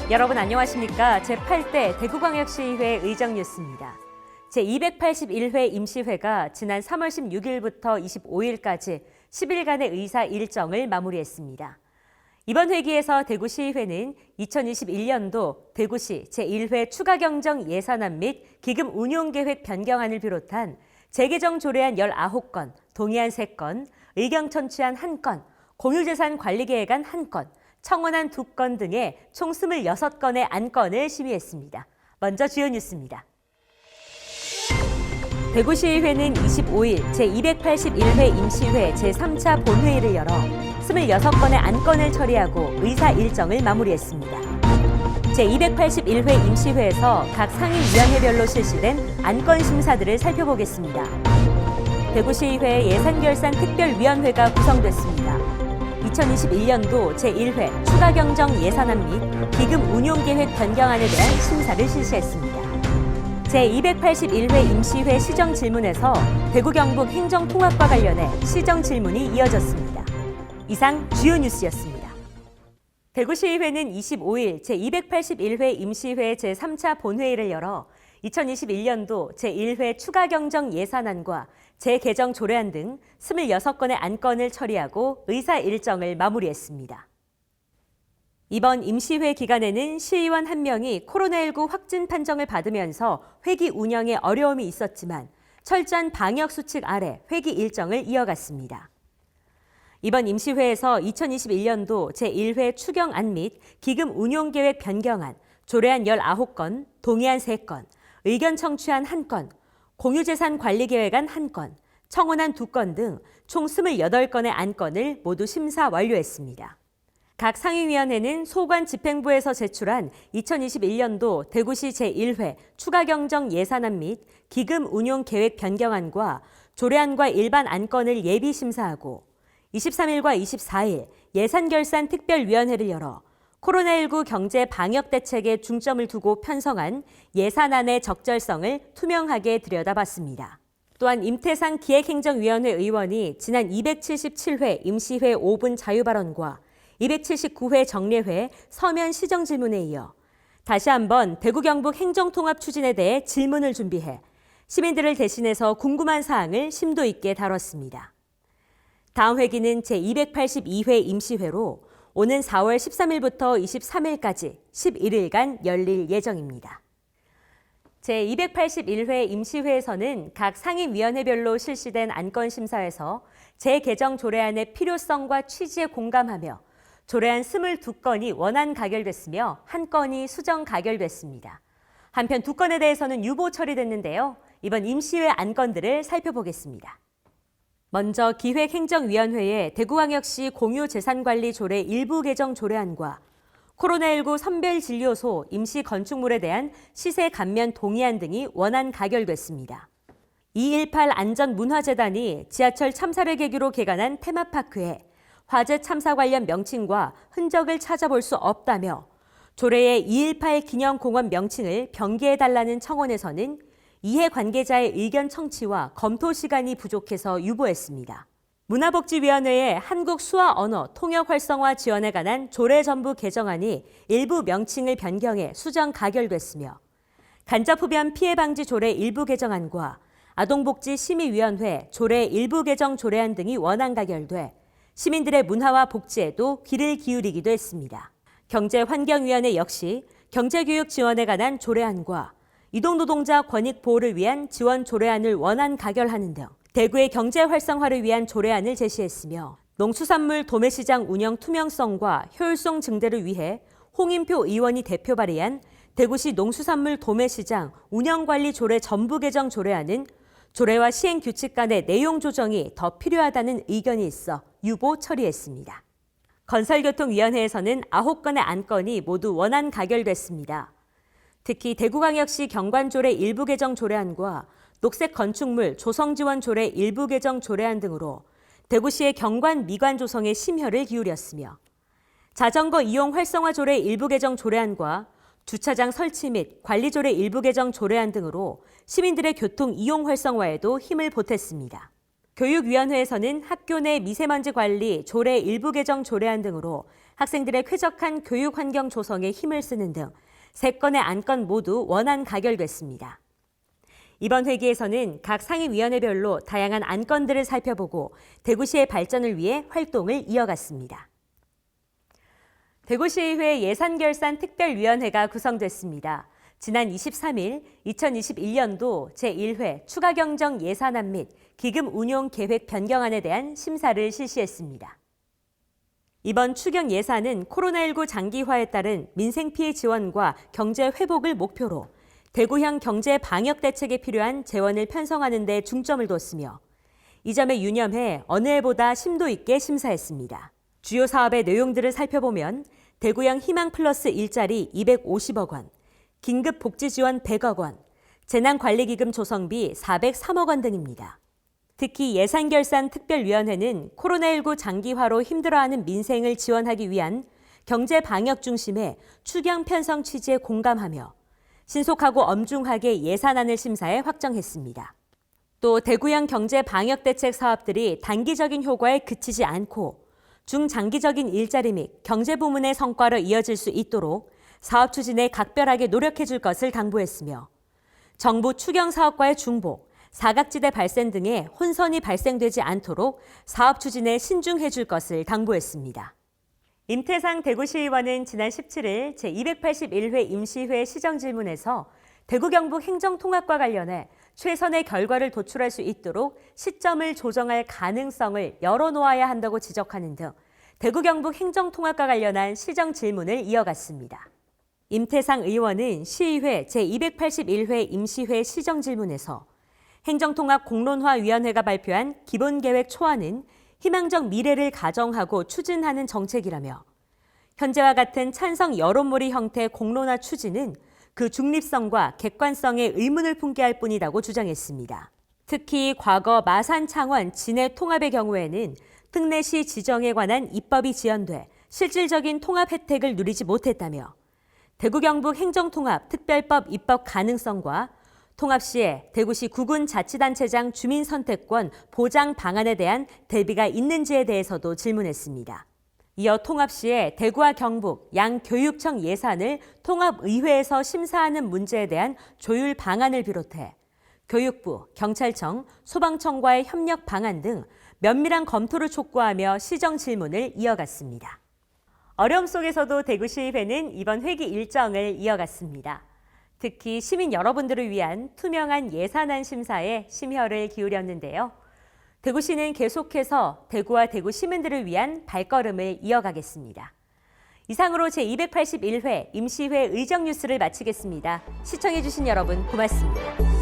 여러분 안녕하십니까? 제8대 대구광역시의회 의정뉴스입니다. 제281회 임시회가 지난 3월 16일부터 25일까지 10일간의 의사 일정을 마무리했습니다. 이번 회기에서 대구시의회는 2021년도 대구시 제1회 추가경정 예산안 및 기금 운용계획 변경안을 비롯한 재개정 조례안 19건, 동의안 3건, 의견 청취안 1건, 공유재산 관리계획안 1건, 청원안 2건 등의 총 26건의 안건을 심의했습니다. 먼저 주요 뉴스입니다. 대구시의회는 25일 제281회 임시회 제3차 본회의를 열어 26건의 안건을 처리하고 의사 일정을 마무리했습니다. 제281회 임시회에서 각 상임위원회별로 실시된 안건 심사들을 살펴보겠습니다. 대구시의회 예산결산특별위원회가 구성됐습니다. 2021년도 제1회 추가경정 예산안 및 기금 운용계획 변경안에 대한 심사를 실시했습니다. 제281회 임시회 시정질문에서 대구 경북 행정통합과 관련해 시정질문이 이어졌습니다. 이상 주요 뉴스였습니다. 대구시의회는 25일 제281회 임시회 제3차 본회의를 열어 2021년도 제1회 추가경정 예산안과 재개정 조례안 등 26건의 안건을 처리하고 의사 일정을 마무리했습니다. 이번 임시회 기간에는 시의원 1명이 코로나19 확진 판정을 받으면서 회기 운영에 어려움이 있었지만 철저한 방역 수칙 아래 회기 일정을 이어갔습니다. 이번 임시회에서 2021년도 제1회 추경안 및 기금 운용계획 변경안, 조례안 19건, 동의안 3건, 의견 청취안 1건, 공유재산 관리계획안 1건, 청원안 2건 등 총 28건의 안건을 모두 심사 완료했습니다. 각 상임위원회는 소관집행부에서 제출한 2021년도 대구시 제1회 추가경정 예산안 및 기금 운용계획 변경안과 조례안과 일반 안건을 예비 심사하고 23일과 24일 예산결산특별위원회를 열어 코로나19 경제 방역 대책에 중점을 두고 편성한 예산안의 적절성을 투명하게 들여다봤습니다. 또한 임태상 기획행정위원회 의원이 지난 277회 임시회 5분 자유발언과 279회 정례회 서면 시정질문에 이어 다시 한번 대구 경북 행정통합 추진에 대해 질문을 준비해 시민들을 대신해서 궁금한 사항을 심도 있게 다뤘습니다. 다음 회기는 제282회 임시회로 오는 4월 13일부터 23일까지 11일간 열릴 예정입니다. 제281회 임시회에서는 각 상임위원회별로 실시된 안건 심사에서 재개정 조례안의 필요성과 취지에 공감하며 조례안 22건이 원안 가결됐으며 1건이 수정 가결됐습니다. 한편 2건에 대해서는 유보 처리됐는데요. 이번 임시회 안건들을 살펴보겠습니다. 먼저 기획행정위원회의 대구광역시 공유재산관리 조례 일부 개정 조례안과 코로나19 선별진료소 임시 건축물에 대한 시세 감면 동의안 등이 원안 가결됐습니다. 218 안전문화재단이 지하철 참사를 계기로 개관한 테마파크에 화재 참사 관련 명칭과 흔적을 찾아볼 수 없다며 조례의 218 기념공원 명칭을 변개해달라는 청원에서는 이해관계자의 의견 청취와 검토 시간이 부족해서 유보했습니다. 문화복지위원회의 한국수화언어 통역 활성화 지원에 관한 조례 전부 개정안이 일부 명칭을 변경해 수정 가결됐으며 간접흡연 피해 방지 조례 일부 개정안과 아동복지심의위원회 조례 일부 개정 조례안 등이 원안 가결돼 시민들의 문화와 복지에도 귀를 기울이기도 했습니다. 경제환경위원회 역시 경제교육 지원에 관한 조례안과 이동노동자 권익 보호를 위한 지원 조례안을 원안 가결하는 등 대구의 경제 활성화를 위한 조례안을 제시했으며 농수산물 도매시장 운영 투명성과 효율성 증대를 위해 홍인표 의원이 대표 발의한 대구시 농수산물 도매시장 운영관리 조례 전부 개정 조례안은 조례와 시행 규칙 간의 내용 조정이 더 필요하다는 의견이 있어 유보 처리했습니다. 건설교통위원회에서는 9건의 안건이 모두 원안 가결됐습니다. 특히 대구광역시 경관조례 일부 개정 조례안과 녹색 건축물 조성지원 조례 일부 개정 조례안 등으로 대구시의 경관 미관 조성에 심혈을 기울였으며 자전거 이용 활성화 조례 일부 개정 조례안과 주차장 설치 및 관리 조례 일부 개정 조례안 등으로 시민들의 교통 이용 활성화에도 힘을 보탰습니다. 교육위원회에서는 학교 내 미세먼지 관리 조례 일부 개정 조례안 등으로 학생들의 쾌적한 교육 환경 조성에 힘을 쓰는 등 3건의 안건 모두 원안 가결됐습니다. 이번 회기에서는 각 상임위원회별로 다양한 안건들을 살펴보고 대구시의 발전을 위해 활동을 이어갔습니다. 대구시의회 예산결산특별위원회가 구성됐습니다. 지난 23일 2021년도 제1회 추가경정 예산안 및 기금 운용 계획 변경안에 대한 심사를 실시했습니다. 이번 추경 예산은 코로나19 장기화에 따른 민생 피해 지원과 경제 회복을 목표로 대구형 경제 방역 대책에 필요한 재원을 편성하는 데 중점을 뒀으며 이 점에 유념해 어느 해보다 심도 있게 심사했습니다. 주요 사업의 내용들을 살펴보면 대구형 희망 플러스 일자리 250억 원, 긴급 복지 지원 100억 원, 재난관리기금 조성비 403억 원 등입니다. 특히 예산결산특별위원회는 코로나19 장기화로 힘들어하는 민생을 지원하기 위한 경제 방역 중심의 추경 편성 취지에 공감하며 신속하고 엄중하게 예산안을 심사해 확정했습니다. 또 대구형 경제 방역 대책 사업들이 단기적인 효과에 그치지 않고 중장기적인 일자리 및 경제 부문의 성과로 이어질 수 있도록 사업 추진에 각별하게 노력해 줄 것을 당부했으며 정부 추경 사업과의 중복, 사각지대 발생 등의 혼선이 발생되지 않도록 사업 추진에 신중해 줄 것을 당부했습니다. 임태상 대구시의원은 지난 17일 제281회 임시회 시정질문에서 대구 경북 행정통합과 관련해 최선의 결과를 도출할 수 있도록 시점을 조정할 가능성을 열어놓아야 한다고 지적하는 등 대구 경북 행정통합과 관련한 시정질문을 이어갔습니다. 임태상 의원은 시의회 제281회 임시회 시정질문에서 행정통합공론화위원회가 발표한 기본계획 초안은 희망적 미래를 가정하고 추진하는 정책이라며 현재와 같은 찬성 여론몰이 형태의 공론화 추진은 그 중립성과 객관성에 의문을 품게 할 뿐이라고 주장했습니다. 특히 과거 마산, 창원, 진해 통합의 경우에는 특례시 지정에 관한 입법이 지연돼 실질적인 통합 혜택을 누리지 못했다며 대구 경북 행정통합 특별법 입법 가능성과 통합 시에 대구시 구군자치단체장 주민 선택권 보장 방안에 대한 대비가 있는지에 대해서도 질문했습니다. 이어 통합 시에 대구와 경북 양 교육청 예산을 통합의회에서 심사하는 문제에 대한 조율 방안을 비롯해 교육부, 경찰청, 소방청과의 협력 방안 등 면밀한 검토를 촉구하며 시정 질문을 이어갔습니다. 어려움 속에서도 대구시의회는 이번 회기 일정을 이어갔습니다. 특히 시민 여러분들을 위한 투명한 예산안 심사에 심혈을 기울였는데요. 대구시는 계속해서 대구와 대구 시민들을 위한 발걸음을 이어가겠습니다. 이상으로 제281회 임시회 의정뉴스를 마치겠습니다. 시청해주신 여러분 고맙습니다.